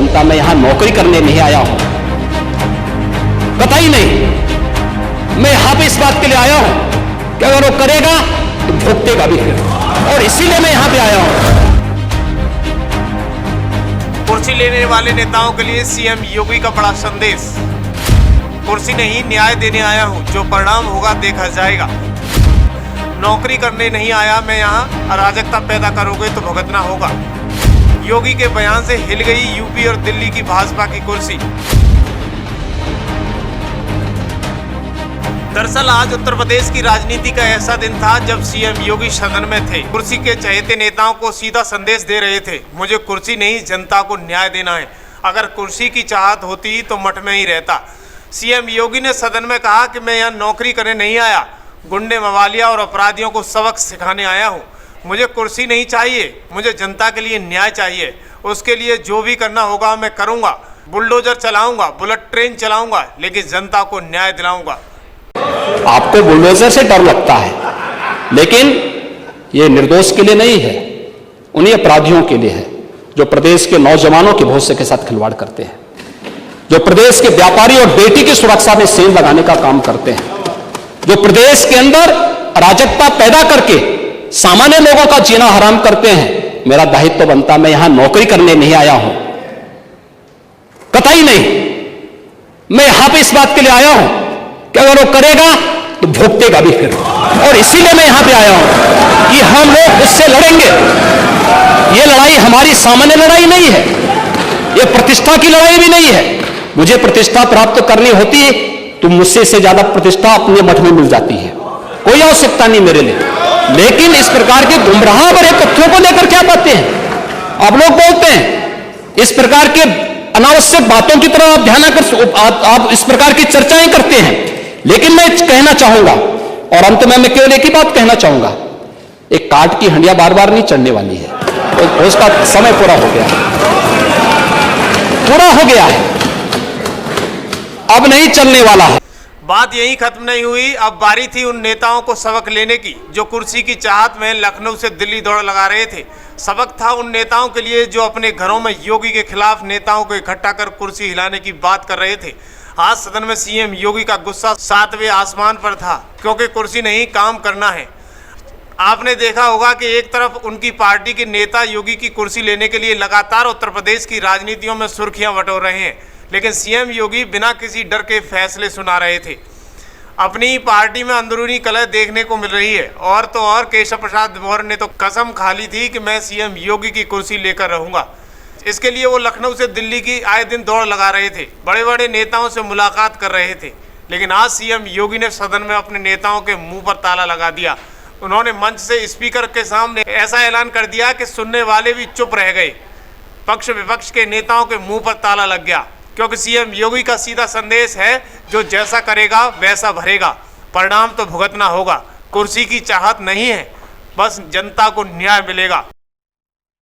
बनता, मैं यहां नौकरी करने नहीं आया हूं, कतई नहीं। मैं यहां पे इस बात के लिए आया हूं कि अगर वो करेगा तो भुगतेगा भी फिर, और इसीलिए मैं यहां पे आया हूं। कुर्सी लेने वाले नेताओं के लिए सीएम योगी का बड़ा संदेश। कुर्सी नहीं, न्याय देने आया हूं, जो परिणाम होगा देखा जाएगा। नौकरी करने नहीं आया मैं यहाँ, अराजकता पैदा करोगे तो भुगतना होगा। योगी के बयान से हिल गई यूपी और दिल्ली की भाजपा की कुर्सी। दरअसल आज उत्तर प्रदेश की राजनीति का ऐसा दिन था जब सीएम योगी सदन में थे। कुर्सी के चहेते नेताओं को सीधा संदेश दे रहे थे, मुझे कुर्सी नहीं, जनता को न्याय देना है। अगर कुर्सी की चाहत होती तो मठ में ही रहता। सीएम योगी ने सदन में कहा कि मैं यहाँ नौकरी करने नहीं आया, गुंडे, मवालिया और अपराधियों को सबक सिखाने आया हूँ। मुझे कुर्सी नहीं चाहिए, मुझे जनता के लिए न्याय चाहिए। उसके लिए जो भी करना होगा मैं करूँगा। बुलडोजर चलाऊंगा, बुलेट ट्रेन चलाऊंगा, लेकिन जनता को न्याय दिलाऊंगा। आपको बुलडोजर से डर लगता है, लेकिन ये निर्दोष के लिए नहीं है, उन्हीं अपराधियों के लिए है जो प्रदेश के नौजवानों के भविष्य के साथ खिलवाड़ करते हैं, जो प्रदेश के व्यापारी और बेटी की सुरक्षा में सेंध लगाने का काम करते हैं, जो प्रदेश के अंदर अराजकता पैदा करके सामान्य लोगों का जीना हराम करते हैं। मेरा दायित्व बनता, मैं यहां नौकरी करने नहीं आया हूं, कतई नहीं। मैं यहां पे इस बात के लिए आया हूं कि अगर वो करेगा तो भुगतेगा भी फिर, और इसीलिए मैं यहां पे आया हूं कि हम लोग उससे लड़ेंगे। ये लड़ाई हमारी सामान्य लड़ाई नहीं है, ये प्रतिष्ठा की लड़ाई भी नहीं है। मुझे प्रतिष्ठा प्राप्त करनी होती तो मुझसे से ज्यादा प्रतिष्ठा अपने मठ में मिल जाती है, कोई आवश्यकता नहीं मेरे लिए। लेकिन इस प्रकार के गुमराह भरे तथ्यों को लेकर क्या बातें हैं आप लोग बोलते हैं, इस प्रकार के अनावश्यक बातों की तरफ आप ध्यान कर, आप इस प्रकार की चर्चाएं करते हैं। लेकिन मैं कहना चाहूंगा, और अंत में मैं केवल एक ही बात कहना चाहूंगा, एक काट की हंडिया बार बार नहीं चढ़ने वाली है, तो उसका समय पूरा हो गया है, पूरा हो गया है, अब नहीं चलने वाला है। बात यही खत्म नहीं हुई। अब बारी थी उन नेताओं को सबक लेने की जो कुर्सी की चाहत में लखनऊ से दिल्ली दौड़ लगा रहे थे। सबक था उन नेताओं के लिए जो अपने घरों में योगी के खिलाफ नेताओं को इकट्ठा कर कुर्सी हिलाने की बात कर रहे थे। आज सदन में सीएम योगी का गुस्सा 7वें आसमान पर था, क्योंकि कुर्सी नहीं, काम करना है। आपने देखा होगा कि एक तरफ उनकी पार्टी के नेता योगी की कुर्सी लेने के लिए लगातार उत्तर प्रदेश की राजनीतियों में सुर्खियां बटोर रहे हैं, लेकिन सीएम योगी बिना किसी डर के फैसले सुना रहे थे। अपनी पार्टी में अंदरूनी कलह देखने को मिल रही है, और तो और केशव प्रसाद मौर्य ने तो कसम खा ली थी कि मैं सीएम योगी की कुर्सी लेकर रहूंगा। इसके लिए वो लखनऊ से दिल्ली की आए दिन दौड़ लगा रहे थे, बड़े बड़े नेताओं से मुलाकात कर रहे थे। लेकिन आज सीएम योगी ने सदन में अपने नेताओं के मुंह पर ताला लगा दिया। उन्होंने मंच से स्पीकर के सामने ऐसा ऐलान कर दिया कि सुनने वाले भी चुप रह गए। पक्ष विपक्ष के नेताओं के मुंह पर ताला लग गया, क्योंकि सीएम योगी का सीधा संदेश है, जो जैसा करेगा वैसा भरेगा, परिणाम तो भुगतना होगा। कुर्सी की चाहत नहीं है, बस जनता को न्याय मिलेगा।